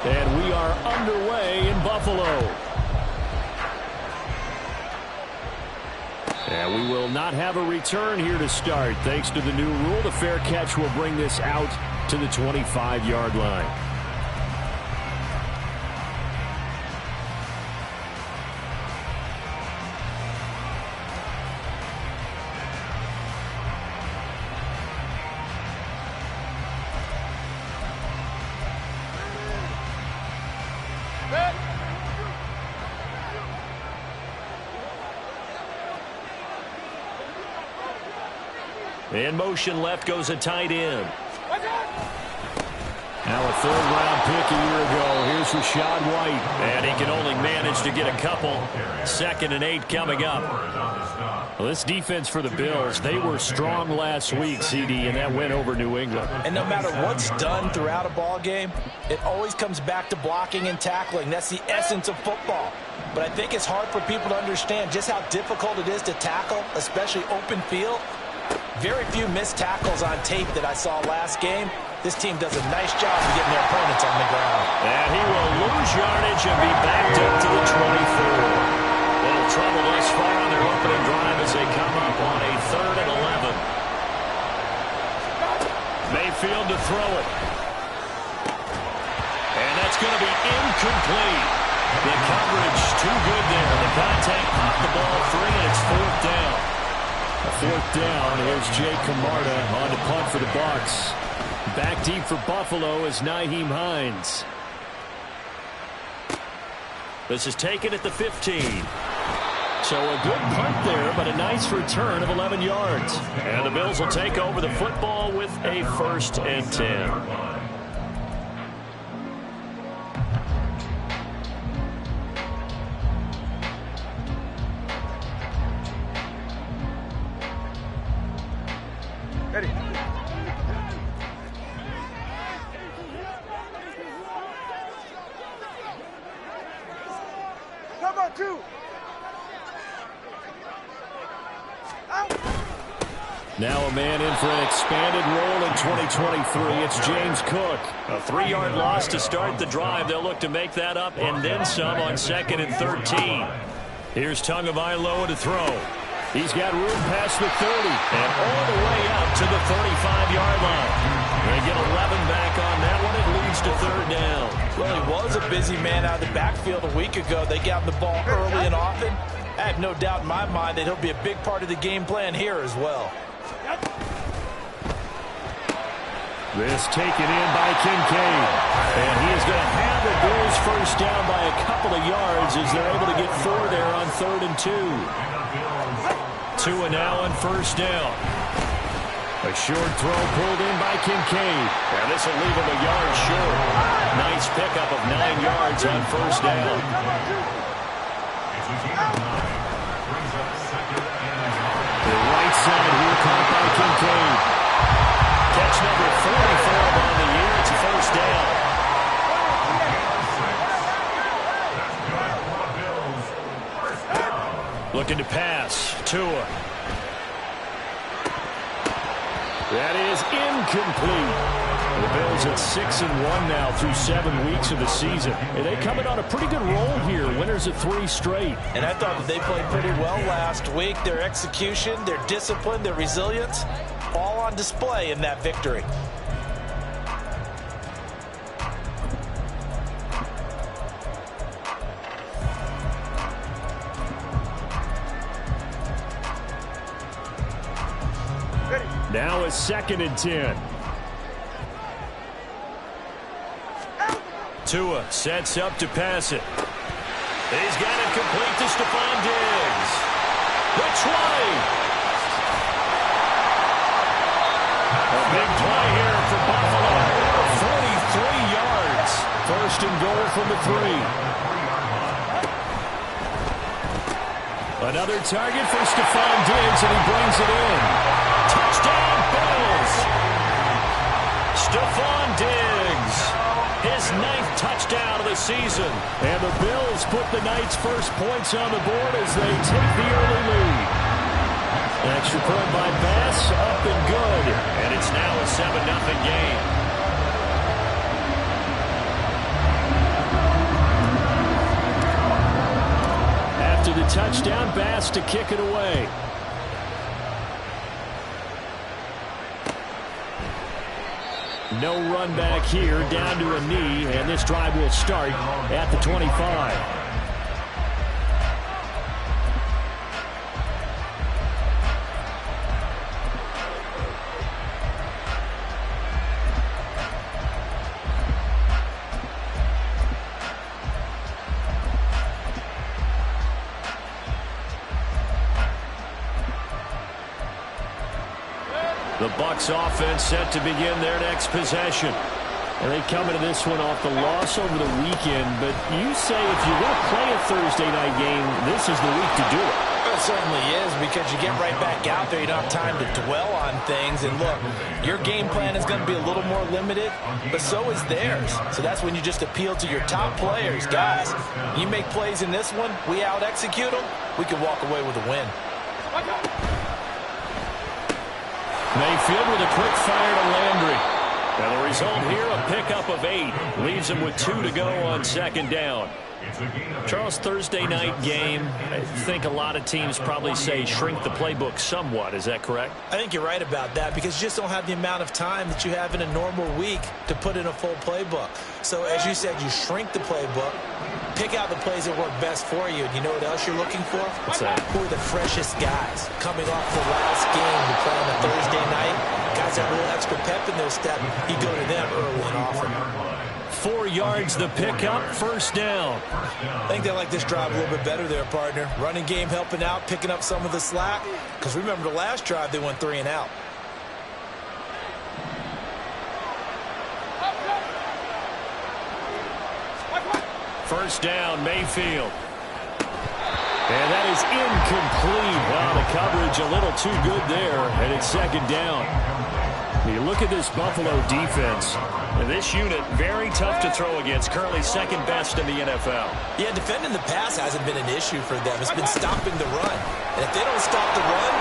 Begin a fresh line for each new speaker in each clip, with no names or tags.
And we are underway in Buffalo. And we will not have a return here to start. Thanks to the new rule, the fair catch will bring this out to the 25-yard line. In motion left goes a tight end. Now a third-round pick a year ago. Here's Rachaad White. And he can only manage to get a couple. 2nd and 8 coming up. Well, this defense for the Bills, they were strong last week, CD, and that went over New England.
And no matter what's done throughout a ball game, it always comes back to blocking and tackling. That's the essence of football. But I think it's hard for people to understand just how difficult it is to tackle, especially open field. Very few missed tackles on tape that I saw last game. This team does a nice job of getting their opponents on the ground.
And he will lose yardage and be backed up to the 24. Little trouble thus far on their opening drive as they come up on a 3rd and 11. Mayfield to throw it. And that's going to be incomplete. The coverage too good there. The contact popped the ball free, and it's 4th down. A 4th down. Here's Jay Camarda on to punt for the Bucs. Back deep for Buffalo is Nyheim Hines. This is taken at the 15. So a good punt there, but a nice return of 11 yards. And the Bills will take over the football with a 1st and 10. Now a man in for an expanded role in 2023. It's James Cook. A 3-yard loss to start the drive. They'll look to make that up and then some on 2nd and 13. Here's Tagovailoa to throw. He's got room past the 30 and all the way up to the 35-yard line. They get 11 back on that one. It leads to 3rd down.
Well, he was a busy man out of the backfield a week ago. They got him the ball early and often. I have no doubt in my mind that he'll be a big part of the game plan here as well.
This taken in by Kincaid. And he is going to have the Bills 1st down by a couple of yards as they're able to get 4 there on 3rd and 2. Tua now on 1st down. A short throw pulled in by Kincaid. And this will leave him a yard short. Nice pickup of 9 yards on 1st down. The right side here caught by Kincaid. Catch number 44 on the year. It's a 1st down. Looking to pass. Tua. That is incomplete. The Bills at 6-1 now through 7 weeks of the season. And they coming on a pretty good roll here. Winners of 3 straight.
And I thought that they played pretty well last week. Their execution, their discipline, their resilience, all on display in that victory.
Now a 2nd and 10. Tua sets up to pass it. He's got it complete to Stephon Diggs. Which way? A big play here for Buffalo. 43 yards. 1st and goal from the 3. Another target for Stephon Diggs, and he brings it in. Touchdown, Bills! Stephon Diggs, his 9th touchdown of the season. And the Bills put the night's first points on the board as they take the early lead. An extra point by Bass, up and good. And it's now a 7-0 game. touchdown pass to kick it away. No run back here, down to a knee, and this drive will start at the 25. The Bucs offense set to begin their next possession. And they come into this one off the loss over the weekend. But you say if you're going to play a Thursday night game, this is the week to do it.
It certainly is, because you get right back out there. You don't have time to dwell on things. And look, your game plan is going to be a little more limited, but so is theirs. So that's when you just appeal to your top players. Guys, you make plays in this one, we out-execute them, we can walk away with a win.
Mayfield with a quick fire to Landry. And the result here, a pickup of 8. Leaves him with 2 to go on second down. Charles, Thursday night game, I think a lot of teams probably say shrink the playbook somewhat. Is that correct?
I think you're right about that, because you just don't have the amount of time that you have in a normal week to put in a full playbook. So as you said, you shrink the playbook, pick out the plays that work best for you. And you know what else you're looking for?
What's that?
Who are the freshest guys coming off the last game to play on a Thursday night? Guys that have a little extra pep in their step, you go to them early and often.
4 yards the pickup, first down.
I think they like this drive a little bit better there, partner. Running game helping out, picking up some of the slack. Because remember the last drive, they went 3 and out.
First down, Mayfield. And that is incomplete. Wow, the coverage a little too good there, and it's second down. You look at this Buffalo defense, and this unit, very tough to throw against, currently second best in the NFL.
Yeah, defending the pass hasn't been an issue for them. It's been stopping the run. And if they don't stop the run,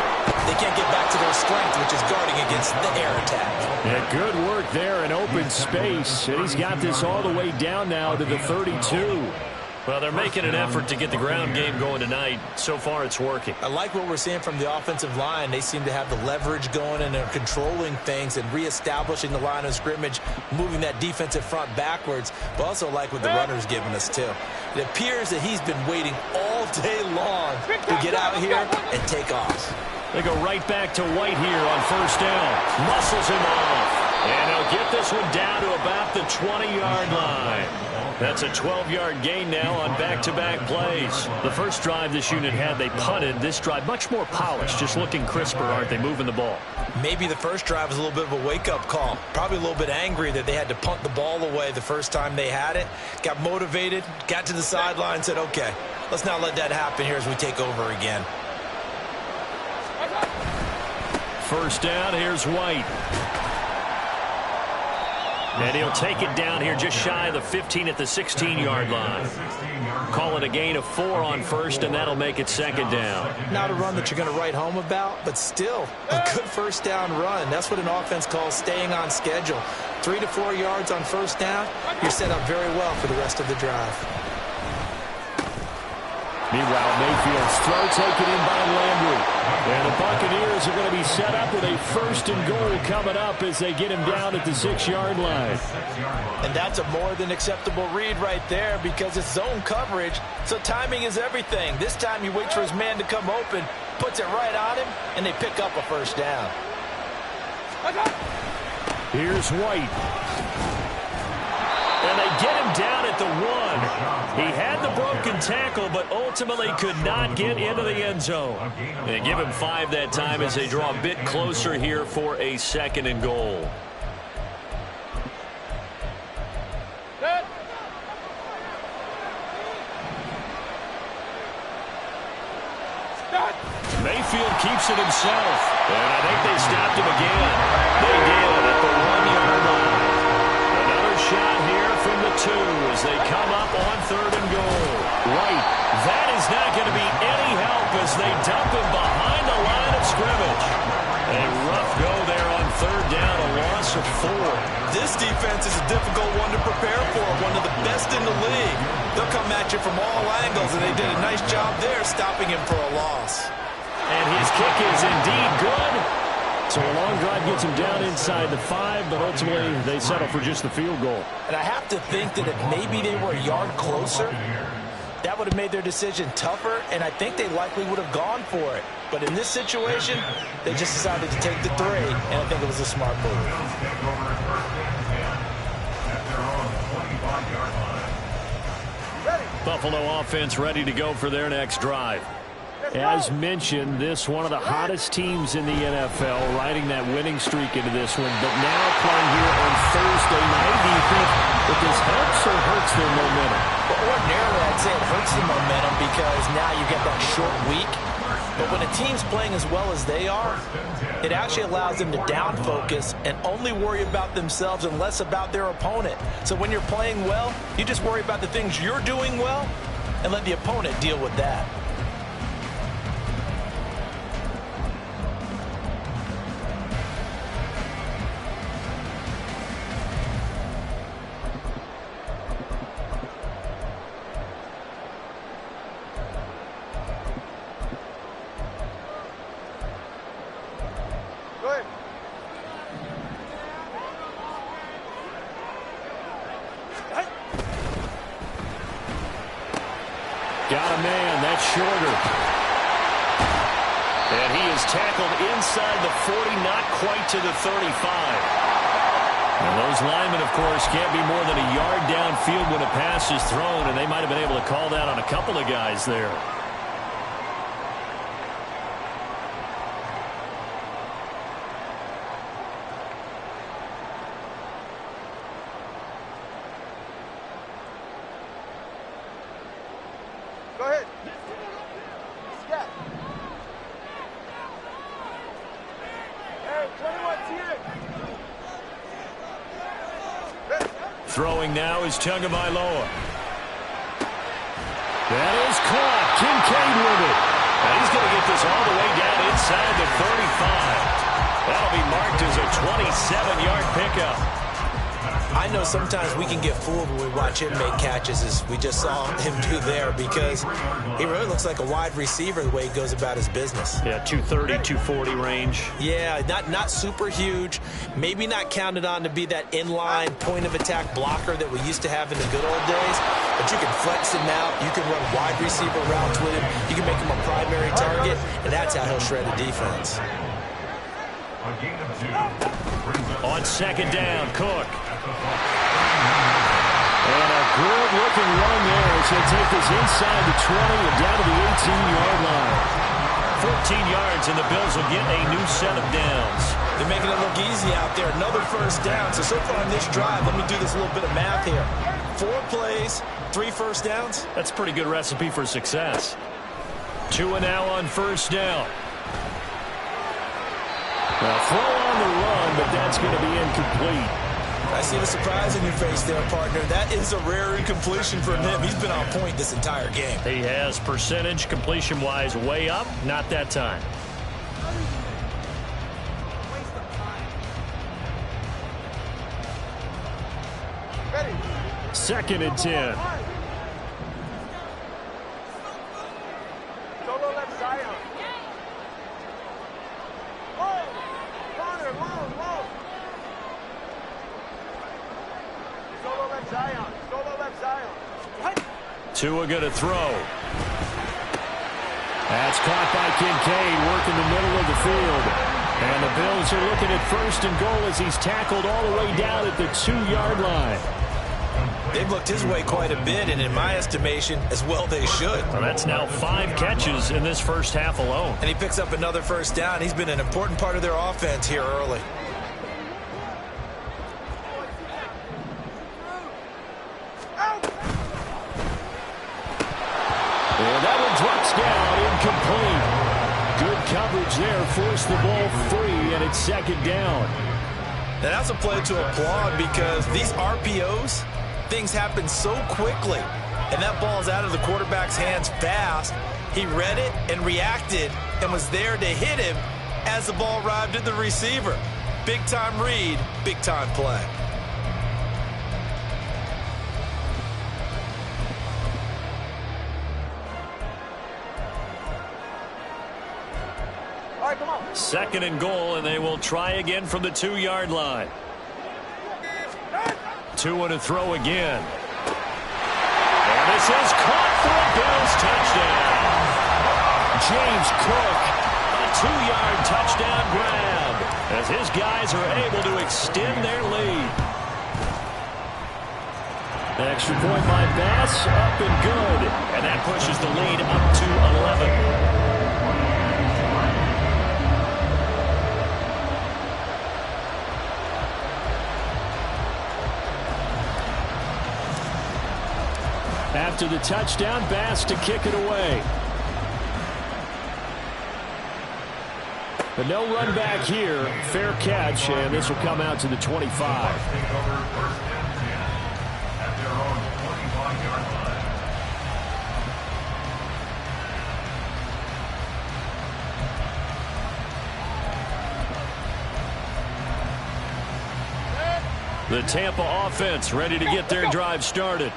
they can't get back to their strength, which is guarding against the air attack.
Yeah, good work there in open space. And he's got this all the way down now to the 32. Well, they're making an effort to get the ground game going tonight. So far, it's working.
I like what we're seeing from the offensive line. They seem to have the leverage going, and they're controlling things and reestablishing the line of scrimmage, moving that defensive front backwards. But also like what the runner's giving us, too. It appears that he's been waiting all day long to get out here and take off.
They go right back to White here on first down. Muscles him off. And they'll get this one down to about the 20-yard line. That's a 12-yard gain now on back-to-back plays. The first drive this unit had, they punted. This drive, much more polished, just looking crisper, aren't they, moving the ball?
Maybe the first drive was a little bit of a wake-up call. Probably a little bit angry that they had to punt the ball away the first time they had it. Got motivated, got to the sideline, said, okay, let's not let that happen here as we take over again.
First down, here's White. And he'll take it down here just shy of the 15 at the 16-yard line. Call it a gain of 4 on first, and that'll make it second down.
Not a run that you're going to write home about, but still a good first down run. That's what an offense calls staying on schedule. 3 to 4 yards on first down, you're set up very well for the rest of the drive.
Meanwhile, Mayfield's throw taken in by Landry. And the Buccaneers are going to be set up with a first and goal coming up as they get him down at the 6-yard line.
And that's a more than acceptable read right there, because it's zone coverage, so timing is everything. This time he waits for his man to come open, puts it right on him, and they pick up a first down.
Here's White. And they get him down at the 1. He had the broken tackle, but ultimately could not get into the end zone. And they give him 5 that time as they draw a bit closer here for a second and goal. Mayfield keeps it himself. And I think they stopped him again. They did at the 1-yard line. Another shot here from the 2 as they come up on third and goal. Right. That is not going to be any help as they dump him behind the line of scrimmage. A rough go there on third down, a loss of 4.
This defense is a difficult one to prepare for, one of the best in the league. They'll come at you from all angles, and they did a nice job there stopping him for a loss.
And his kick is indeed good. So a long drive gets him down inside the 5, but ultimately they settle for just the field goal.
And I have to think that if maybe they were a yard closer, that would have made their decision tougher, and I think they likely would have gone for it. But in this situation, they just decided to take the 3, and I think it was a smart move.
Buffalo offense ready to go for their next drive. As mentioned, this one of the hottest teams in the NFL, riding that winning streak into this one. But now playing here on Thursday night, do you think that this helps or hurts their momentum?
Well, ordinarily, I'd say it hurts the momentum because now you get that short week. But when a team's playing as well as they are, it actually allows them to down focus and only worry about themselves and less about their opponent. So when you're playing well, you just worry about the things you're doing well and let the opponent deal with that.
Got a man, that's shorter. And he is tackled inside the 40, not quite to the 35. And those linemen, of course, can't be more than a yard downfield when a pass is thrown, and they might have been able to call that on a couple of guys there.
Go ahead. Yeah. Hey, 21's here.
Throwing now is Tagovailoa. That is caught. Kincaid with it. And he's going to get this all the way down inside the 35. That'll be marked as a 27-yard pickup.
I know sometimes we can get fooled when we watch him make catches, as we just saw him do there, because he really looks like a wide receiver the way he goes about his business.
Yeah, 230, 240 range.
Yeah, not super huge. Maybe not counted on to be that inline point-of-attack blocker that we used to have in the good old days, but you can flex him out. You can run wide receiver routes with him. You can make him a primary target, and that's how he'll shred a defense.
On second down, Cook. And a good-looking run there as he'll take this inside the 20 and down to the 18-yard line. 14 yards, and the Bills will get a new set of downs.
They're making it look easy out there. Another first down. So far on this drive, let me do this little bit of math here. 4 plays, 3 first downs.
That's a pretty good recipe for success. 2 and now on first down. Now, throw on the run, but that's going to be incomplete.
I see the surprise in your face there, partner. That is a rare incompletion from him. He's been on point this entire game.
He has percentage completion-wise way up. Not that time.
Ready.
2nd and 10.
Solo left Zion. Whoa! Connor, whoa! Solo left Zion. Solo left Zion.
Tua going to throw. That's caught by Kincaid, working the middle of the field. And the Bills are looking at 1st and goal as he's tackled all the way down at the 2-yard line.
They've looked his way quite a bit, and in my estimation, as well they should.
Well, that's now 5 catches in this first half alone.
And he picks up another first down. He's been an important part of their offense here early.
And that one drops down, incomplete. Good coverage there, forced the ball free, and it's 2nd down.
Now that's a play to applaud because these RPOs, things happen so quickly. And that ball's out of the quarterback's hands fast. He read it and reacted and was there to hit him as the ball arrived at the receiver. Big-time read, big-time play.
2nd and goal, and they will try again from the 2-yard line. 2 and a throw again. And this is caught for a Bills touchdown. James Cook, a 2-yard touchdown grab, as his guys are able to extend their lead. The extra point by Bass, up and good. And that pushes the lead up to 11. After the touchdown, Bass to kick it away. But no run back here. Fair catch, and this will come out to the 25. The Tampa offense ready to get their drive started.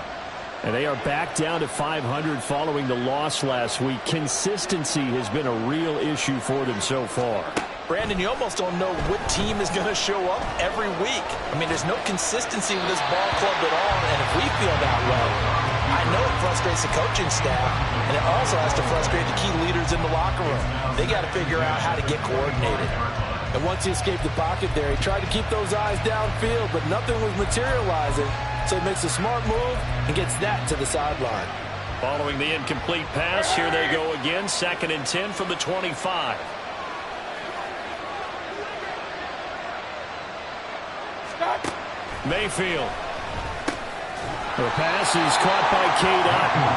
And they are back down to 500 following the loss last week. Consistency has been a real issue for them so far.
Brandon, you almost don't know what team is going to show up every week. I mean, there's no consistency with this ball club at all, and if we feel that way, I know it frustrates the coaching staff, and it also has to frustrate the key leaders in the locker room. They got to figure out how to get coordinated. And once he escaped the pocket there, he tried to keep those eyes downfield, but nothing was materializing. So he makes a smart move and gets that to the sideline.
Following the incomplete pass, here they go again. 2nd and 10 from the 25. Mayfield. The pass is caught by Cade Otton.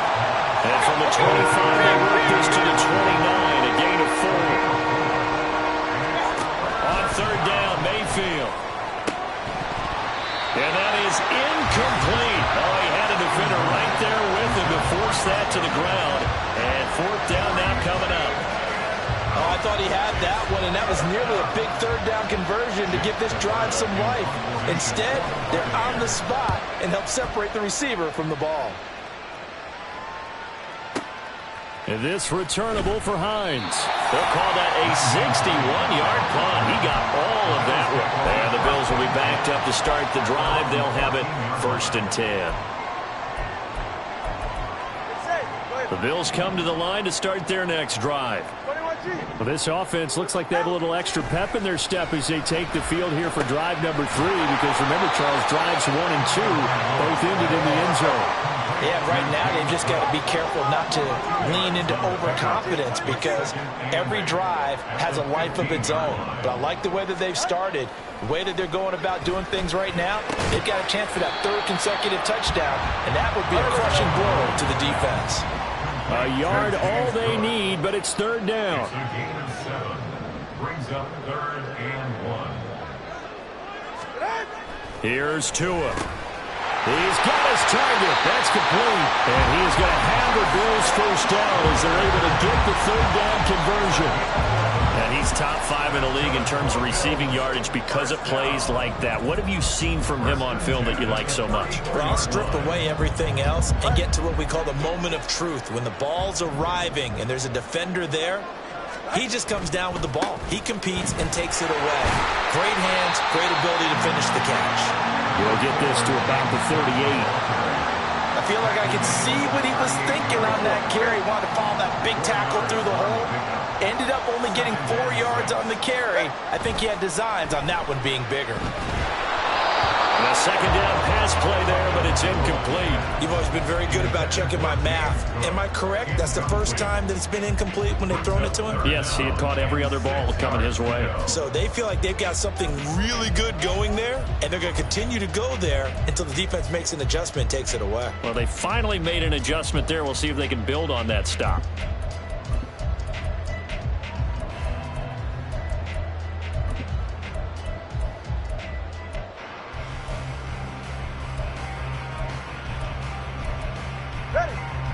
And from the 25, they work this to the 29, a gain of 4. On 3rd down, Mayfield. And that is incomplete. Oh, he had a defender right there with him to force that to the ground. And 4th down now coming up.
Oh, I thought he had that one, and that was nearly a big 3rd down conversion to give this drive some life. Instead, they're on the spot and help separate the receiver from the ball.
And this returnable for Hines. They'll call that a 61-yard punt. He got all of that one. And the Bills will be backed up to start the drive. They'll have it 1st and 10. The Bills come to the line to start their next drive. Well, this offense looks like they have a little extra pep in their step as they take the field here for drive number 3. Because remember, Charles, drives 1 and 2 both ended in the end zone.
Yeah, right now they've just got to be careful not to lean into overconfidence because every drive has a life of its own. But I like the way that they've started, the way that they're going about doing things right now. They've got a chance for that 3rd consecutive touchdown, and that would be a crushing blow to the defense.
A yard all they need, but it's 3rd down.
Brings up 3rd and 1.
Here's Tua. He's got his target. That's complete. And he is going to have the Bills 1st down as they're able to get the 3rd down conversion. And he's top 5 in the league in terms of receiving yardage because of plays like that. What have you seen from him on film that you like so much?
Well, I'll strip away everything else and get to what we call the moment of truth. When the ball's arriving and there's a defender there, he just comes down with the ball. He competes and takes it away. Great hands, great ability to finish the catch.
We'll get this to about the 38.
I feel like I could see what he was thinking on that carry. Wanted to follow that big tackle through the hole. Ended up only getting 4 yards on the carry. I think he had designs on that one being bigger.
And a 2nd down pass play there, but it's incomplete.
You've always been very good about checking my math. Am I correct? That's the first time that it's been incomplete when they've thrown it to him?
Yes, he had caught every other ball coming his way.
So they feel like they've got something really good going there, and they're going to continue to go there until the defense makes an adjustment and takes it away.
Well, they finally made an adjustment there. We'll see if they can build on that stop.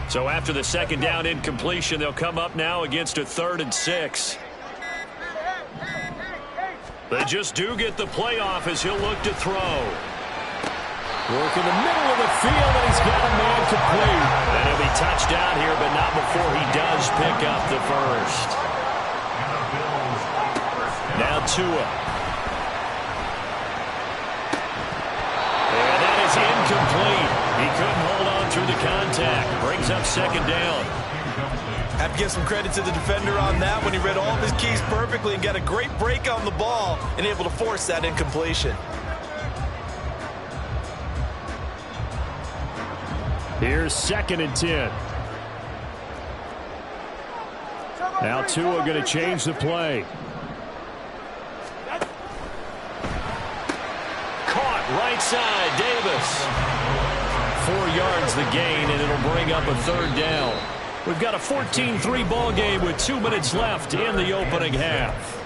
So after the 2nd down incompletion, they'll come up now against a 3rd and 6. They just do get the playoff as he'll look to throw. Work in the middle of the field, and he's got a man complete. And he'll be touched down here, but not before he does pick up the 1st. Now Tua. And that is incomplete. He couldn't hold on through the contact. Brings up second down.
Have to give some credit to the defender on that when he read all of his keys perfectly and got a great break on the ball and able to force that incompletion.
Here's 2nd and 10. Now Tua going to change the play. Caught right side, Davis. 4 yards the gain, and it'll bring up a 3rd down. We've got a 14-3 ball game with 2 minutes left in the opening half.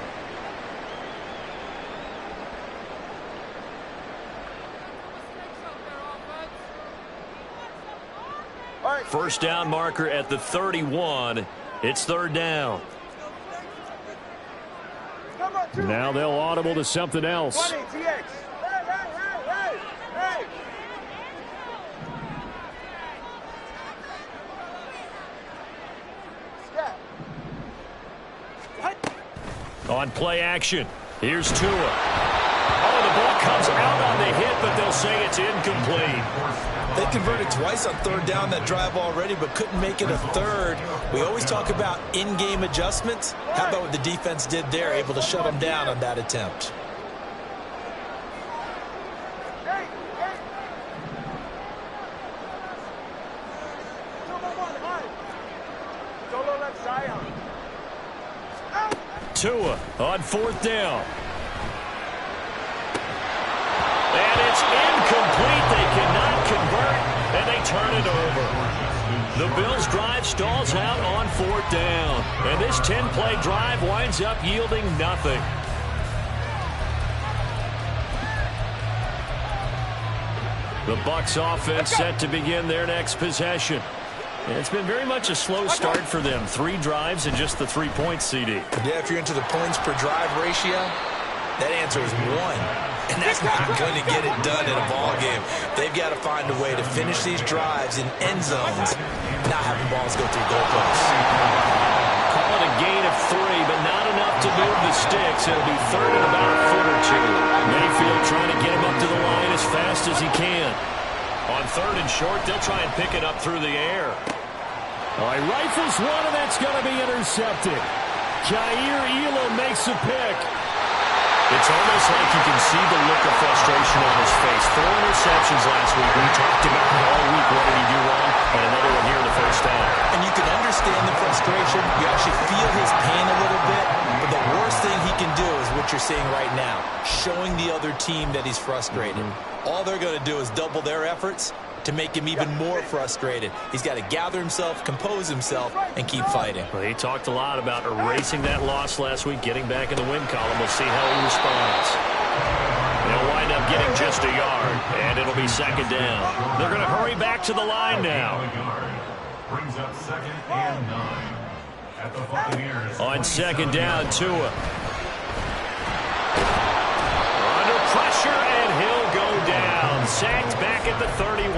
First down marker at the 31. It's 3rd down. Now they'll audible to something else. On play action, here's Tua. Oh, the ball comes out on the hit, but they'll say it's incomplete.
They converted twice on 3rd down that drive already, but couldn't make it a 3rd. We always talk about in-game adjustments. How about what the defense did there, able to shut them down on that attempt?
Tua on 4th down. And it's incomplete. They cannot convert, and they turn it over. The Bills' drive stalls out on 4th down. And this 10-play drive winds up yielding nothing. The Bucs offense set to begin their next possession. And it's been very much a slow start for them. 3 drives and just the 3 points, CD.
Yeah, if you're into the points per drive ratio, that answer is 1. And that's not going to get it done in a ball game. They've got to find a way to finish these drives in end zones, not having balls go through goalposts.
Call it a gain of 3, but not enough to move the sticks. It'll be 3rd and about a foot or 2. Mayfield trying to get him up to the line as fast as he can. On 3rd and short, they'll try and pick it up through the air. All right, rifles one, and that's going to be intercepted. Jair Elam makes a pick. It's almost like you can see the look of frustration on his face. 4 interceptions last week. We talked about it all week. What did he do wrong? And another one here in the first half.
And you can understand the frustration. You actually feel his pain a little bit. But the worst thing he can do is what you're seeing right now, showing the other team that he's frustrated. All they're going to do is double their efforts to make him even more frustrated. He's got to gather himself, compose himself, and keep fighting.
Well, he talked a lot about erasing that loss last week, getting back in the win column. We'll see how he responds. They'll wind up getting just a yard, and it'll be 2nd down. They're going to hurry back to the line now.
Brings up 2nd and 9 at the Buccaneers.
On 2nd down, Tua. Under pressure, and he'll go down. Sacked back at the 31.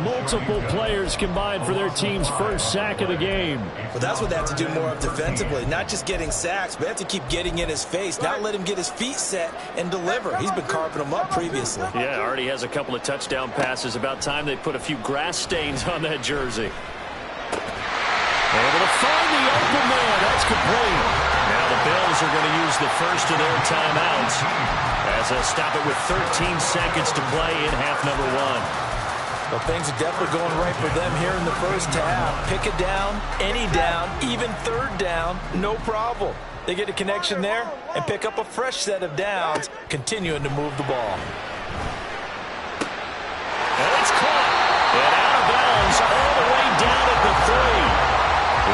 Multiple players combined for their team's first sack of the game.
Well, that's what they have to do more of defensively. Not just getting sacks, but they have to keep getting in his face. Not let him get his feet set and deliver. He's been carving them up previously.
Yeah, already has a couple of touchdown passes. About time they put a few grass stains on that jersey. Able to find the open man. That's complete. Now the Bills are going to use the first of their timeouts as they'll stop it with 13 seconds to play in half number 1.
Well, things are definitely going right for them here in the first half. Pick a down, any down, even 3rd down, no problem. They get a connection there and pick up a fresh set of downs, continuing to move the ball.
And it's caught. And out of bounds all the way down at the 3.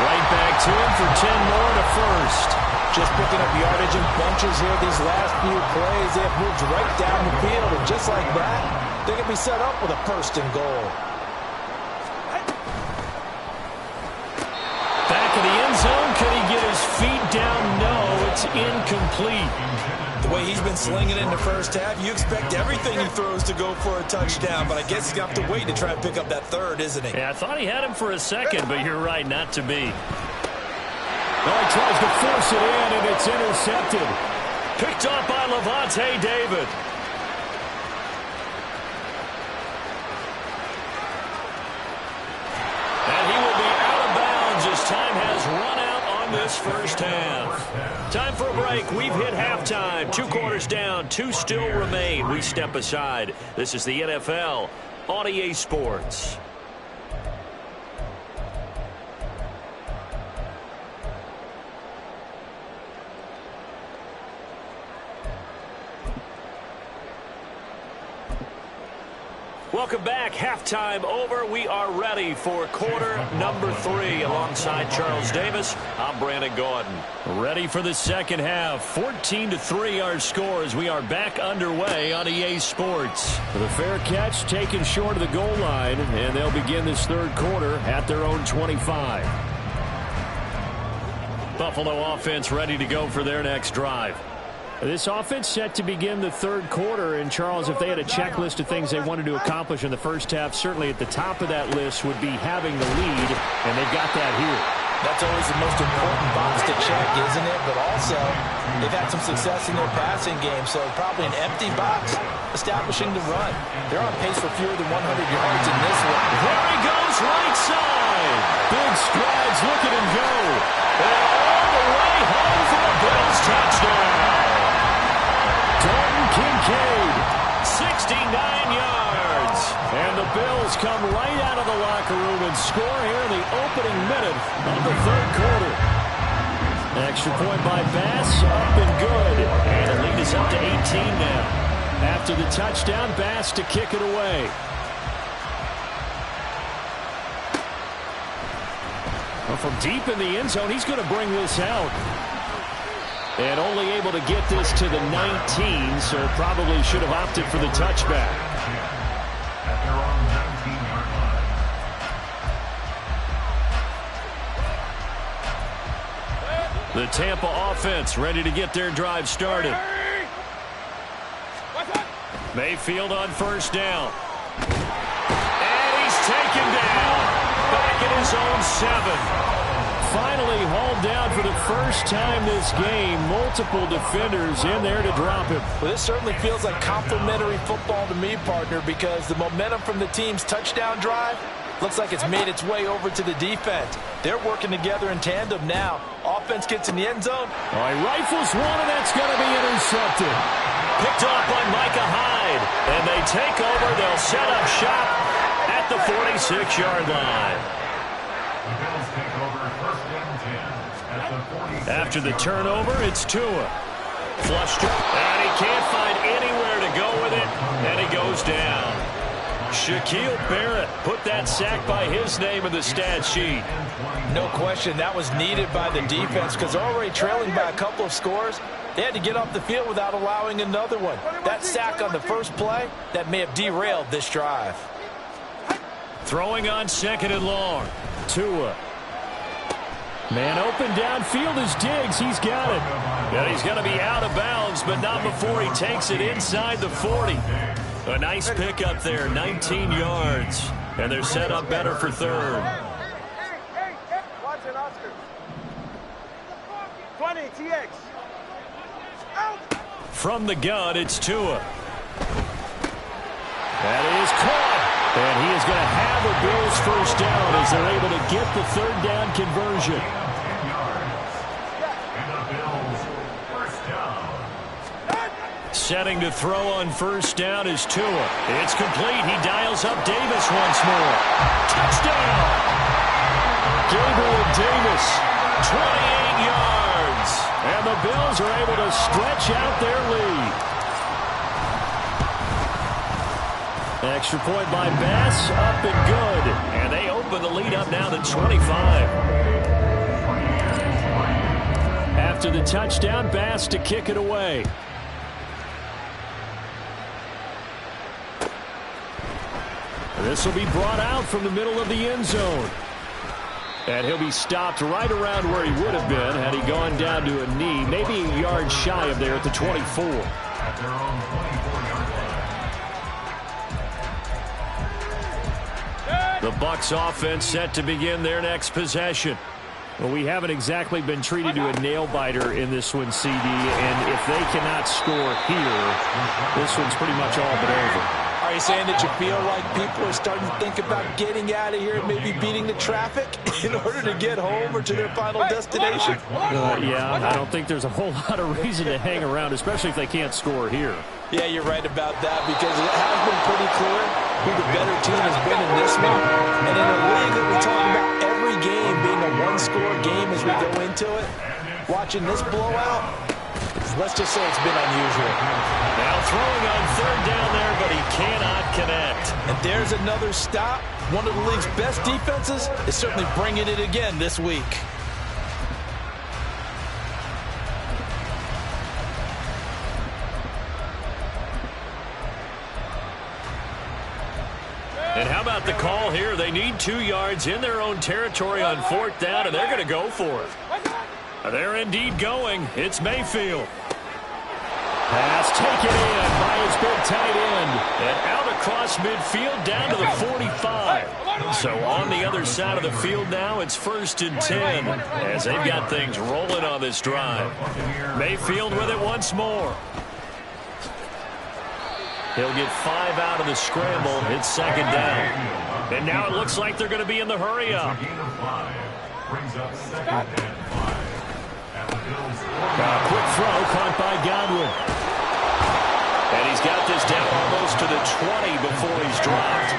Right back to him for 10 more to first.
Just picking up yardage in bunches here these last few plays. They have moved right down the field, and just like that, they're going to be set up with a 1st and goal.
Back in the end zone. Could he get his feet down? No, it's incomplete.
The way he's been slinging in the first half, you expect everything he throws to go for a touchdown, but I guess he's going to have to wait to try and pick up that 3rd, isn't he?
Yeah, I thought he had him for a second, but you're right, not to be. Oh, he tries to force it in, and it's intercepted. Picked off by Lavonte David. And he will be out of bounds as time has run out on this first half. Time for a break. We've hit halftime. 2 quarters down. 2 still remain. We step aside. This is the NFL on EA Sports. Welcome back. Halftime over. We are ready for quarter number 3. Alongside Charles Davis, I'm Brandon Gaudin. Ready for the second half. 14-3 our score as we are back underway on EA Sports. The fair catch taken short of the goal line, and they'll begin this third quarter at their own 25. Buffalo offense ready to go for their next drive. This offense set to begin the third quarter, and Charles, if they had a checklist of things they wanted to accomplish in the first half, certainly at the top of that list would be having the lead, and they've got that here.
That's always the most important box to check, isn't it? But also, they've had some success in their passing game, so probably an empty box establishing the run. They're on pace for fewer than 100 yards in this one.
There he goes, right side. Big strides, look at him go. And all the way home for a Bills touchdown. Dalton Kincaid, 69 yards. And the Bills come right out of the locker room and score here in the opening minute of the third quarter. Extra point by Bass, up and good. And the lead is up to 18 now. After the touchdown, Bass to kick it away. Well, from deep in the end zone, he's going to bring this out. And only able to get this to the 19, so probably should have opted for the touchback.
At their own 19-yard line.
The Tampa offense ready to get their drive started. Mayfield on first down. And he's taken down. Back at his own 7. Finally hauled down for the first time this game. Multiple defenders in there to drop him.
Well, this certainly feels like complimentary football to me, partner, because the momentum from the team's touchdown drive looks like it's made its way over to the defense. They're working together in tandem now. Offense gets in the end zone.
All right, rifles one, and that's going to be intercepted. Picked off by Micah Hyde. And they take over. They'll set up shop at the 46-yard line.
The Bills take over first and 10 at the 46.
After the turnover, it's Tua. Flushed, and he can't find anywhere to go with it, and he goes down. Shaquille Barrett put that sack by his name in the stat sheet.
No question, that was needed by the defense because they're already trailing by a couple of scores. They had to get off the field without allowing another one. That sack on the first play, that may have derailed this drive.
Throwing on second and long. Tua. Man open downfield is Diggs. He's got it. And he's going to be out of bounds, but not before he takes it inside the 40. A nice pickup there, 19 yards. And they're set up better for third.
Watch it, Oscar. 20, TX. Out.
From the gun, it's Tua. That is caught. And he is going to have a Bills first down as they're able to get the third down conversion.
And the Bills first down.
Setting to throw on first down is Tua. It's complete. He dials up Davis once more. Touchdown! Gabriel Davis, 28 yards. And the Bills are able to stretch out their lead. Extra point by Bass, up and good. And they open the lead up now to 25. After the touchdown, Bass to kick it away. This will be brought out from the middle of the end zone. And he'll be stopped right around where he would have been had he gone down to a knee, maybe a yard shy of there at the 24.
At their own 24-yard line.
The Bucs offense set to begin their next possession. Well, we haven't exactly been treated to a nail-biter in this one, CD, and if they cannot score here, this one's pretty much all but over.
Are you saying that you feel like people are starting to think about getting out of here and maybe beating the traffic in order to get home or to their final destination?
Yeah, I don't think there's a whole lot of reason to hang around, especially if they can't score here.
Yeah, you're right about that because it has been pretty clear who the better team has been in this one. And in a league that we talk about every game being a one-score game as we go into it, watching this blowout, let's just say it's been unusual.
Now throwing on third down there, but he cannot connect.
And there's another stop. One of the league's best defenses is certainly bringing it again this week.
And how about the call here? They need 2 yards in their own territory on 4th down, and they're going to go for it. They're indeed going. It's Mayfield. Pass taken in by his big tight end. And out across midfield down to the 45. So on the other side of the field now, it's 1st and 10 as they've got things rolling on this drive. Mayfield with it once more. He'll get 5 out of the scramble. It's 2nd down. And now it looks like they're going to be in the hurry-up. Quick throw caught by Godwin. And he's got this down almost to the 20 before he's dropped.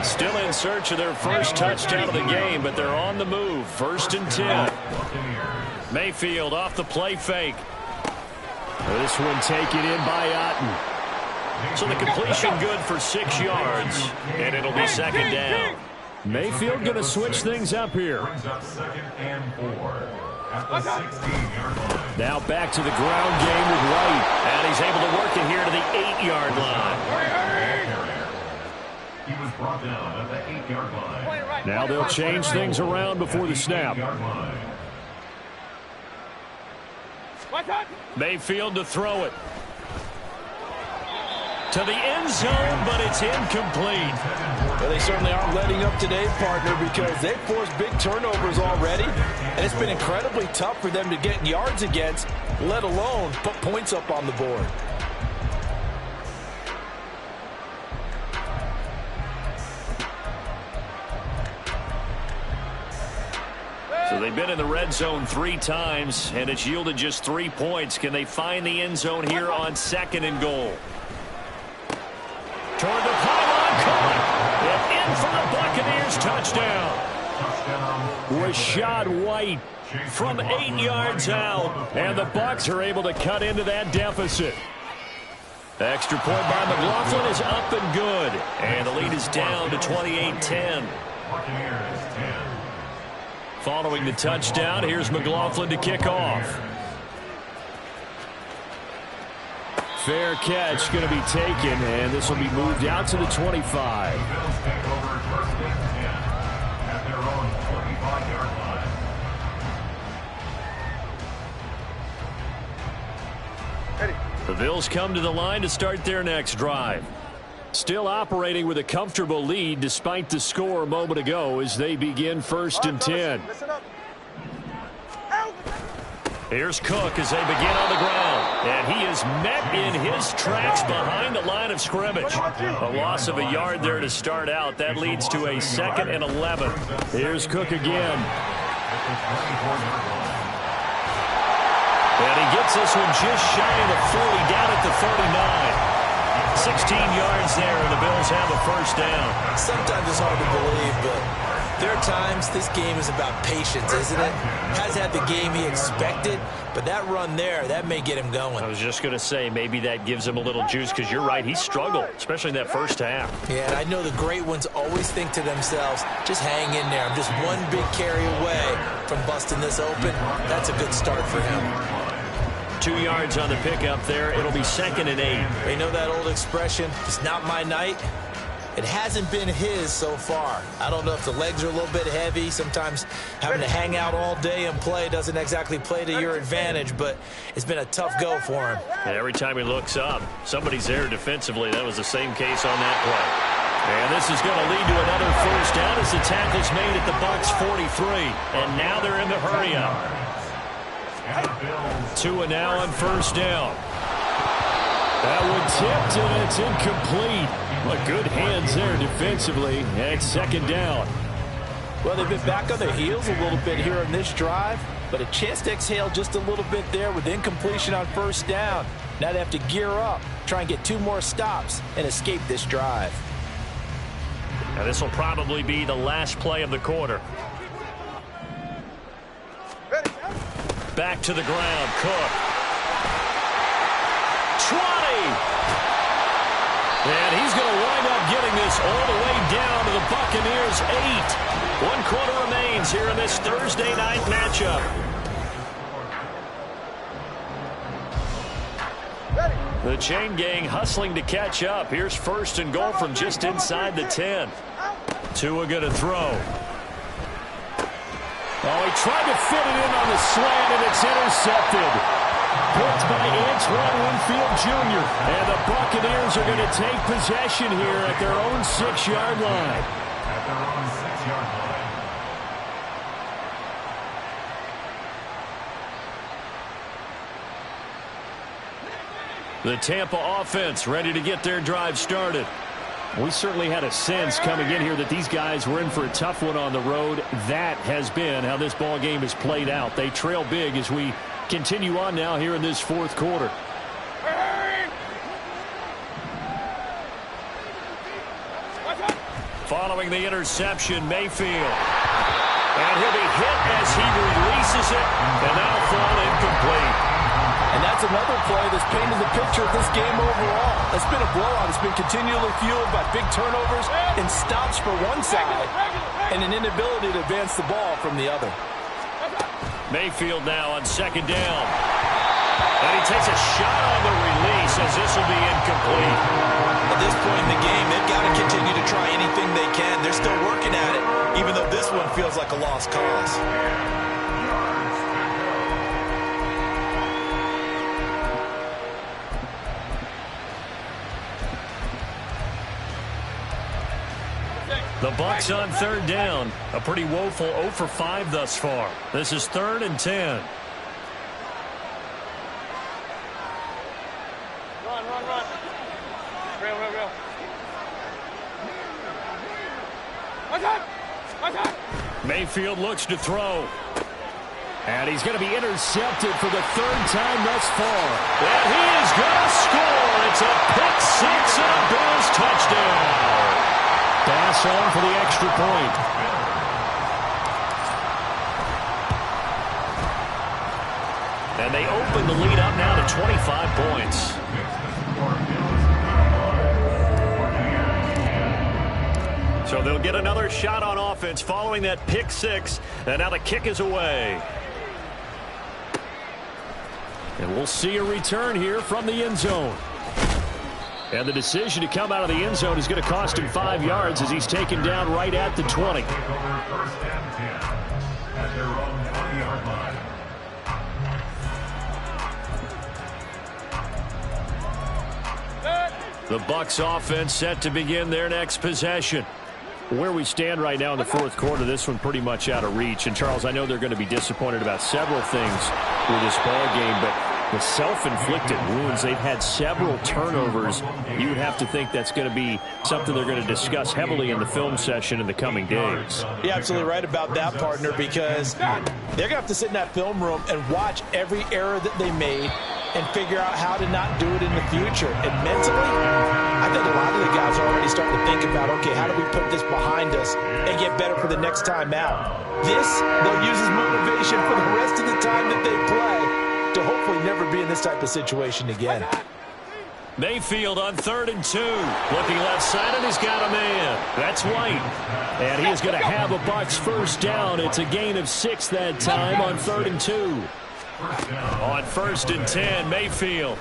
Still in search of their first touchdown of the game, but they're on the move. 1st and 10. Mayfield off the play fake. This one taken in by Otten. So the completion good for 6 yards, and it'll be 2nd down. Mayfield going to switch things up here. Now back to the ground game with White, and he's able to work it here to the 8-yard line.
He was brought down at the 8-yard line.
Now they'll change things around before the snap. Mayfield to throw it. To the end zone, but it's incomplete.
Well, they certainly aren't letting up today, partner, because they've forced big turnovers already, and it's been incredibly tough for them to get yards against, let alone put points up on the board.
So they've been in the red zone 3 times, and it's yielded just 3 points. Can they find the end zone here on 2nd and goal? Toward the pylon, caught. And in for the Buccaneers touchdown. Rachaad White from 8 yards out, and the Bucs are able to cut into that deficit. Extra point by McLaughlin is up and good, and the lead is down to 28-10. Following the touchdown, here's McLaughlin to kick off. Fair catch going to be taken, and this will be moved out to the 25. The Bills come to the line to start their next drive. Still operating with a comfortable lead despite the score a moment ago as they begin 1st and 10. Here's Cook as they begin on the ground. And he is met in his tracks behind the line of scrimmage. A loss of a yard there to start out. That leads to a 2nd and 11. Here's Cook again. And he gets this one just shy of the 40, down at the 39. 16 yards there, and the Bills have a 1st down.
Sometimes it's hard to believe, but there are times this game is about patience, isn't it? Has had the game he expected, but that run there, that may get him going.
I was just going to say, maybe that gives him a little juice, because you're right, he struggled, especially in that 1st half.
Yeah, and I know the great ones always think to themselves, just hang in there. I'm just one big carry away from busting this open. That's a good start for him.
2 yards on the pickup there. It'll be 2nd and 8.
You know that old expression, it's not my night? It hasn't been his so far. I don't know if the legs are a little bit heavy. Sometimes having to hang out all day and play doesn't exactly play to your advantage, but it's been a tough go for him.
And every time he looks up, somebody's there defensively. That was the same case on that play. And this is going to lead to another first down as the tackle's made at the Bucs 43. And now they're in the hurry up. Tua now on first down. That one tipped, and it's incomplete. But good hands there defensively. And it's second down.
Well, they've been back on their heels a little bit here on this drive, but a chance to exhale just a little bit there with incompletion on first down. Now they have to gear up, try and get 2 more stops, and escape this drive.
Now this will probably be the last play of the quarter. Back to the ground, Cook. 20! And he's going to wind up getting this all the way down to the Buccaneers' 8. 1 quarter remains here in this Thursday night matchup. The chain gang hustling to catch up. Here's first and goal from just inside the 10. Tua going to throw. Oh, he tried to fit it in on the slant, and it's intercepted. Picked by Antoine Winfield Jr. And the Buccaneers are going to take possession here at their own 6-yard line.
At their own 6-yard line.
The Tampa offense ready to get their drive started. We certainly had a sense coming in here that these guys were in for a tough one on the road. That has been how this ball game has played out. They trail big as we continue on now here in this fourth quarter. Following the interception, Mayfield. And he'll be hit as he releases it, and that'll fall incomplete.
And that's another play that's painted the picture of this game overall. It's been a blowout. It's been continually fueled by big turnovers and stops for one side and an inability to advance the ball from the other.
Mayfield now on second down. And he takes a shot on the release as this will be incomplete.
At this point in the game, they've got to continue to try anything they can. They're still working at it, even though this one feels like a lost cause.
The Bucs on third down. A pretty woeful 0 for 5 thus far. This is 3rd and 10.
Run. Real.
Mayfield looks to throw. And he's going to be intercepted for the 3rd time thus far. And he is going to score. It's a pick 6 and a Bills touchdown. Pass on for the extra point. And they open the lead up now to 25 points. So they'll get another shot on offense following that pick 6. And now the kick is away. And we'll see a return here from the end zone. And the decision to come out of the end zone is going to cost him 5 yards as he's taken down right at the 20.
First and 10 at their own 20-yard line.
The Bucs offense set to begin their next possession. Where we stand right now in the fourth quarter, this one pretty much out of reach. And, Charles, I know they're going to be disappointed about several things with this ball game, but the self-inflicted wounds, they've had several turnovers. You would have to think that's going to be something they're going to discuss heavily in the film session in the coming days.
You're absolutely right about that, partner, because they're going to have to sit in that film room and watch every error that they made and figure out how to not do it in the future. And mentally, I think a lot of the guys are already starting to think about, okay, how do we put this behind us and get better for the next time out? This, they'll use as motivation for the rest of the time that they play to hopefully never be in this type of situation again.
Mayfield on 3rd and 2. Looking left side, and he's got a man. That's White. And he is going to have a Bucs first down. It's a gain of 6 that time on 3rd and 2. On 1st and 10, Mayfield.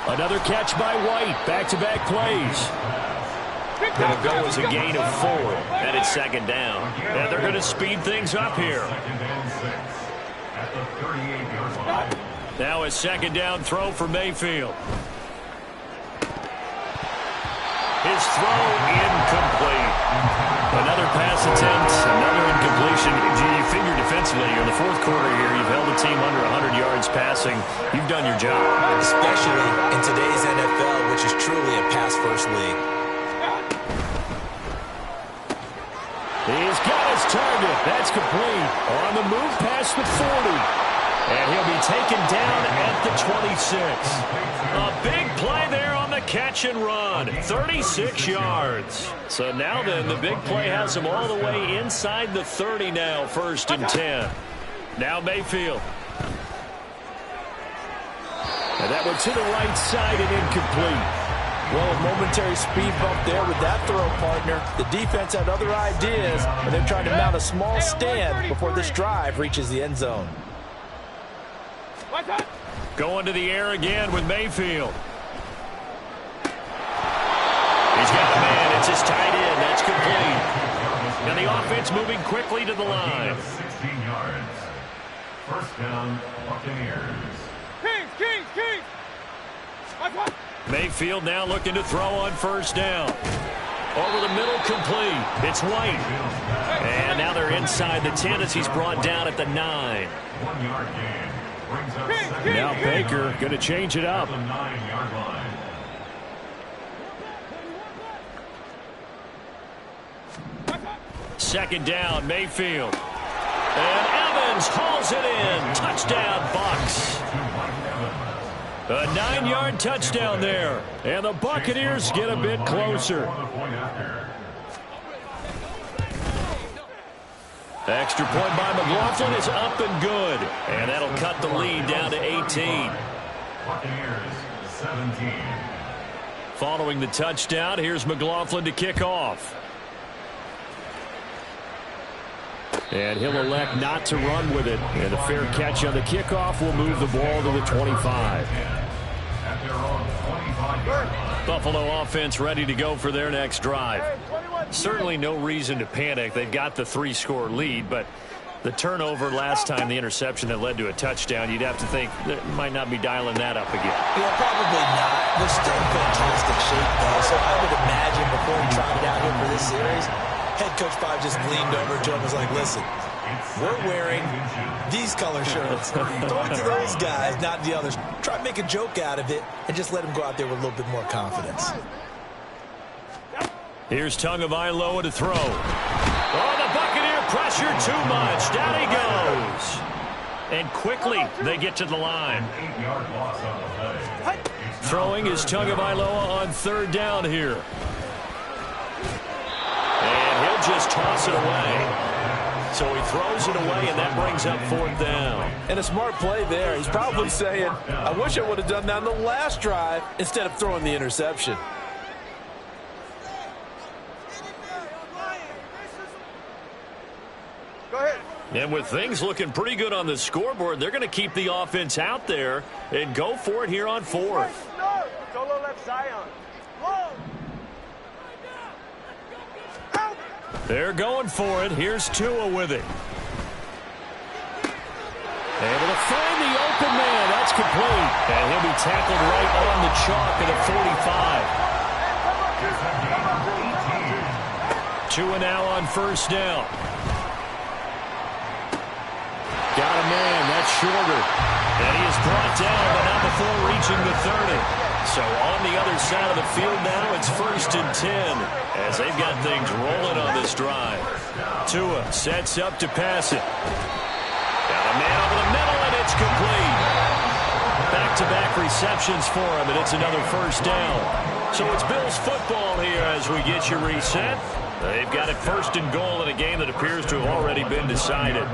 Another catch by White. Back-to-back plays. Going to go as a gain of 4. And it's 2nd down. And they're going to speed things up here.
At the 38-yard line.
Now a 2nd down throw for Mayfield. throw incomplete. Another pass attempt, another incompletion. You figure defensively in the fourth quarter here, you've held a team under 100 yards passing. You've done your job.
Especially in today's NFL, which is truly a pass-first league.
He's got his target. That's complete. On the move past the 40. And he'll be taken down at the 26. A big play there on the catch and run. 36 yards. So now then, the big play has him all the way inside the 30 now, 1st and 10. Now Mayfield. And that one to the right side and incomplete.
Well, a momentary speed bump there with that throw, partner. The defense had other ideas, and they're trying to mount a small stand before this drive reaches the end zone.
Going to the air again with Mayfield. He's got the man. It's just tight end. That's complete. And the offense moving quickly to the line.
16 yards. First down, Buccaneers.
Kings!
Mayfield now looking to throw on 1st down. Over the middle, complete. It's White. And now they're inside the 10 as he's brought down at the 9.
1 yard gain. Brings up
Now Baker going to change it up.
the 9-yard line.
Second down, Mayfield. And Evans hauls it in. Touchdown, Bucs. A 9-yard touchdown there. And the Buccaneers get a bit closer. Extra point by McLaughlin is up and good. And that'll cut the lead down to 18.
Buccaneers 17.
Following the touchdown, here's McLaughlin to kick off. And he'll elect not to run with it. And a fair catch on the kickoff will move the ball to the 25.
At their own 25-yard line.
Buffalo offense ready to go for their next drive. Certainly no reason to panic. They've got the 3-score lead, but the turnover last time, the interception that led to a touchdown, you'd have to think that might not be dialing that up again.
Yeah, probably not. They're still in fantastic shape, though, so I would imagine before he tried it out here for this series, head coach probably just leaned over to him and was like, listen, we're wearing these color shirts. Throw it to those guys, not the others. Try to make a joke out of it and just let him go out there with a little bit more confidence.
Here's Tagovailoa to throw. Oh, the Buccaneer pressure too much. Down he goes. And quickly they get to the line.
8-yard loss on the play.
Throwing is Tagovailoa on 3rd down here. And he'll just toss it away. So he throws it away, and that brings up 4th down.
And a smart play there. He's probably saying, I wish I would have done that on the last drive instead of throwing the interception.
Go ahead.
And with things looking pretty good on the scoreboard, they're going to keep the offense out there and go for it here on 4th.
No. Solo left Zion. Whoa. Out.
They're going for it. Here's Tua with it. Able to find the open man. That's complete. And he'll be tackled right on the chalk at the 45. Tua now on 1st down. Got a man. That's shorter. And he is brought down, but not before reaching the 30. So on the other side of the field now, it's 1st and 10 as they've got things rolling on this drive. Tua sets up to pass it. Got a man over the middle, and it's complete. Back-to-back receptions for him, and it's another 1st down. So it's Bills football here as we get you reset. They've got it 1st and goal in a game that appears to have already been decided.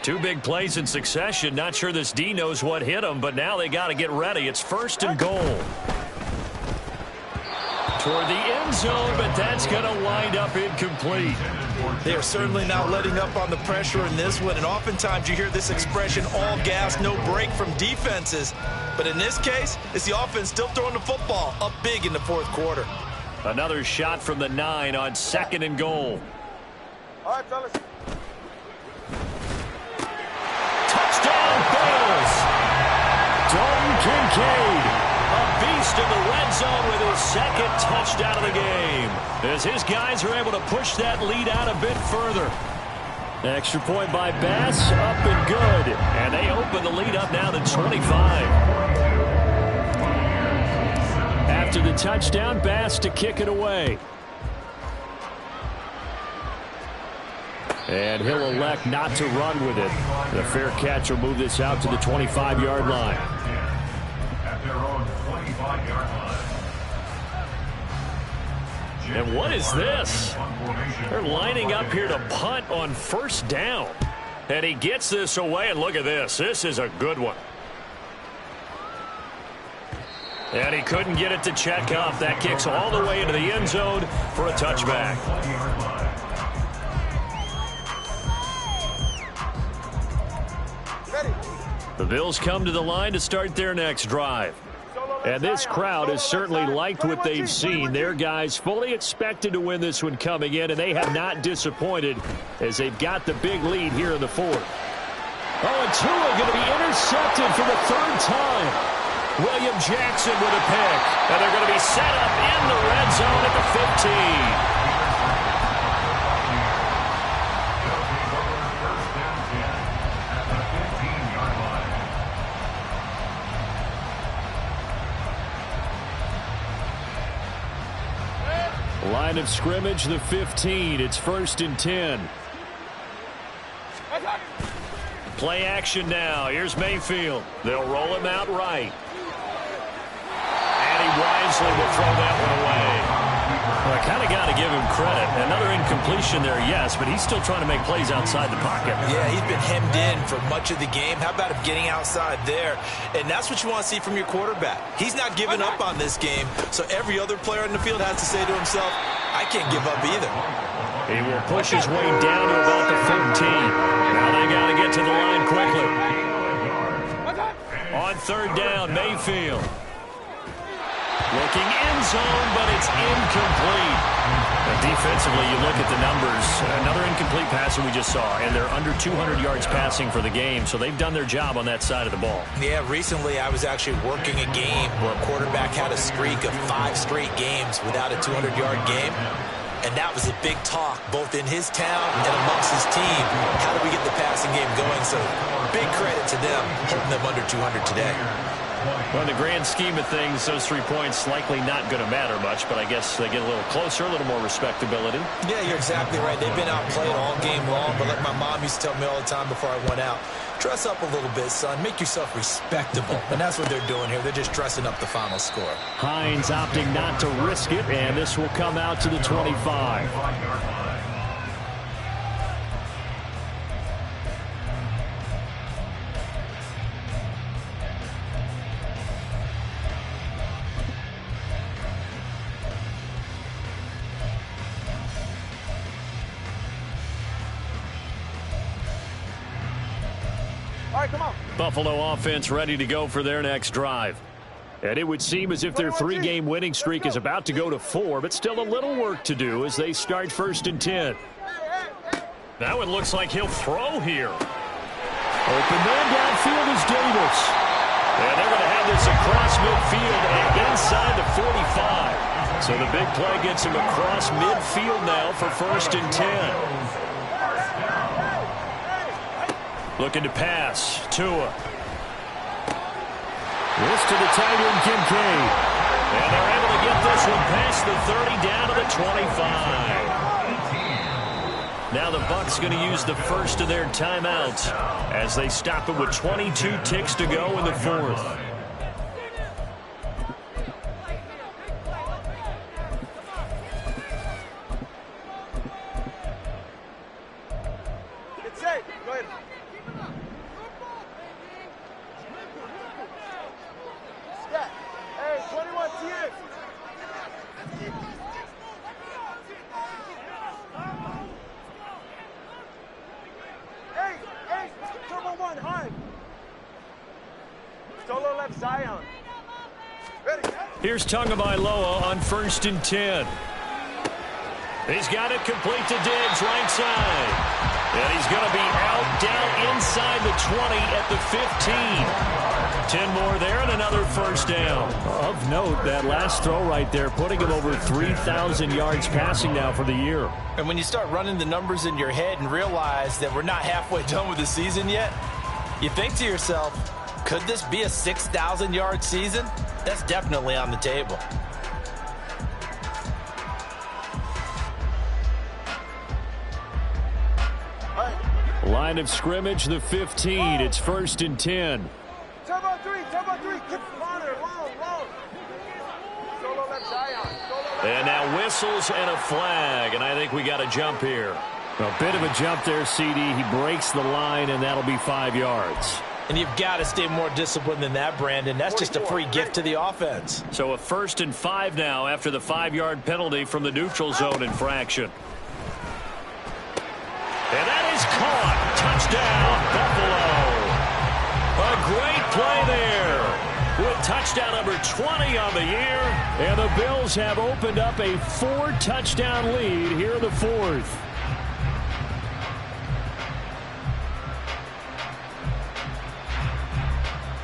Two big plays in succession. Not sure this D knows what hit him, but now they got to get ready. It's 1st and goal. Toward the end zone, but that's going to wind up incomplete.
They are certainly not letting up on the pressure in this one, and oftentimes you hear this expression, all gas, no break from defenses. But in this case, it's the offense still throwing the football up big in the 4th quarter.
Another shot from the 9 on 2nd and goal.
All right, fellas.
First in the red zone with his second touchdown of the game, as his guys are able to push that lead out a bit further. Extra point by Bass, up and good. And they open the lead up now to 25. After the touchdown, Bass to kick it away. And he'll elect not to run with it. The fair catch will move this out to the 25-yard line.
At their own 25-yard line.
And what is this? They're lining up here to punt on first down. And he gets this away, and look at this. This is a good one. And he couldn't get it to check up. That kicks all the way into the end zone for a touchback. The Bills come to the line to start their next drive. And this crowd has certainly liked what they've seen. Their guys fully expected to win this one coming in, and they have not disappointed as they've got the big lead here in the fourth. Oh, and Tua going to be intercepted for the third time. William Jackson with a pick. And they're going to be set up in the red zone at the 15. Line of scrimmage, the 15. It's 1st and 10. Play action now. Here's Mayfield. They'll roll him out right. And he wisely will throw that one away. Well, I kind of got to give him credit. Another incompletion there, yes, but he's still trying to make plays outside the pocket.
Yeah, he's been hemmed in for much of the game. How about him getting outside there? And that's what you want to see from your quarterback. He's not giving up on this game, so every other player in the field has to say to himself, I can't give up either.
He will push his way down to about the 15. Now they got to get to the line quickly. On third down, Mayfield. Looking end zone, but it's incomplete. And defensively, you look at the numbers. Another incomplete pass that we just saw, and they're under 200 yards passing for the game, so they've done their job on that side of the ball.
Yeah, recently I was actually working a game where a quarterback had a streak of 5 straight games without a 200-yard game. And that was a big talk, both in his town and amongst his team. How do we get the passing game going? So big credit to them, holding them under 200 today.
Well, in the grand scheme of things, those 3 points likely not going to matter much, but I guess they get a little closer, a little more respectability.
Yeah, you're exactly right. They've been outplayed all game long, but like my mom used to tell me all the time before I went out, dress up a little bit, son. Make yourself respectable. And that's what they're doing here. They're just dressing up the final score.
Hines opting not to risk it, and this will come out to the 25. Buffalo offense ready to go for their next drive. And it would seem as if their 3-game winning streak is about to go to 4, but still a little work to do as they start 1st and 10. That one looks like he'll throw here. Open man downfield is Davis. And they're going to have this across midfield and inside the 45. So the big play gets him across midfield now for 1st and 10. Looking to pass. Tua. This to the tight end, Kincaid. And they're able to get this one past the 30 down to the 25. Now the Bucs going to use the first of their timeouts as they stop it with 22 ticks to go in the fourth. Here's Tagovailoa on 1st and 10. He's got it complete to Diggs, right side. And he's going to be out down inside the 20 at the 15. 10 more there and another first down. Of note, that last throw right there, putting him over 3,000 yards passing now for the year.
And when you start running the numbers in your head and realize that we're not halfway done with the season yet, you think to yourself, could this be a 6,000-yard season? That's definitely on the table.
Line of scrimmage, the 15. It's 1st and 10.
Turbo 3, kick corner, long. Solo left Zion.
And now whistles and a flag, and I think we got a jump here. A bit of a jump there, CD. He breaks the line, and that'll be 5 yards.
And you've got to stay more disciplined than that, Brandon. That's just a free gift to the offense.
So a 1st and 5 now after the 5-yard penalty from the neutral zone infraction. And that is caught. Touchdown, Buffalo. A great play there. With touchdown number 20 on the year. And the Bills have opened up a 4-touchdown lead here in the 4th.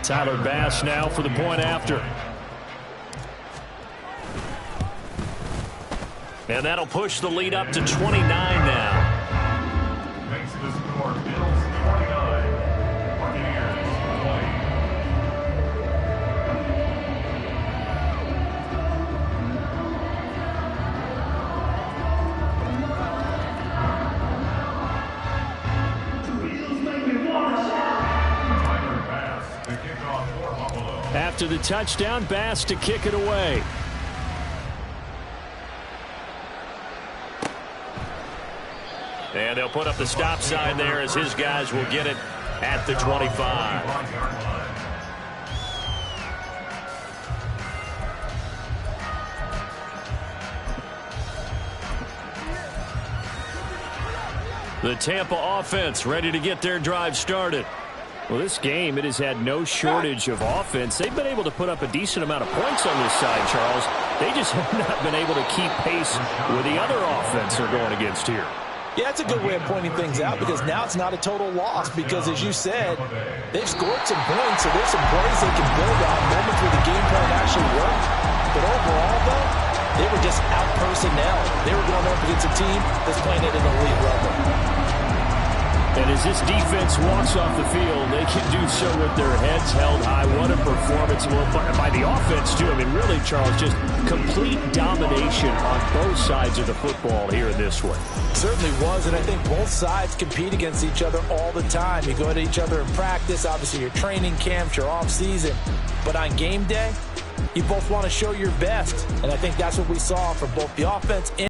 Tyler Bass now for the point after. And that'll push the lead up to 29 now.
Makes the score Bills 29, Buccaneers 20.
After the touchdown, Bass to kick it away. And they'll put up the stop sign there as his guys will get it at the 25. The Tampa offense ready to get their drive started. Well, this game, it has had no shortage of offense. They've been able to put up a decent amount of points on this side, Charles. They just have not been able to keep pace with the other offense they're going against here.
Yeah, that's a good way of pointing things out because now it's not a total loss because, as you said, they've scored some points, so there's some plays they can build on, moments where the game plan actually worked. But overall, though, they were just out personnel. They were going up against a team that's playing at an elite level.
And as this defense walks off the field, they can do so with their heads held high. What a performance by the offense, too. I mean, really, Charles, just complete domination on both sides of the football here in this one.
Certainly was, and I think both sides compete against each other all the time. You go to each other in practice, obviously your training camps, your off-season. But on game day, you both want to show your best, and I think that's what we saw from both the offense and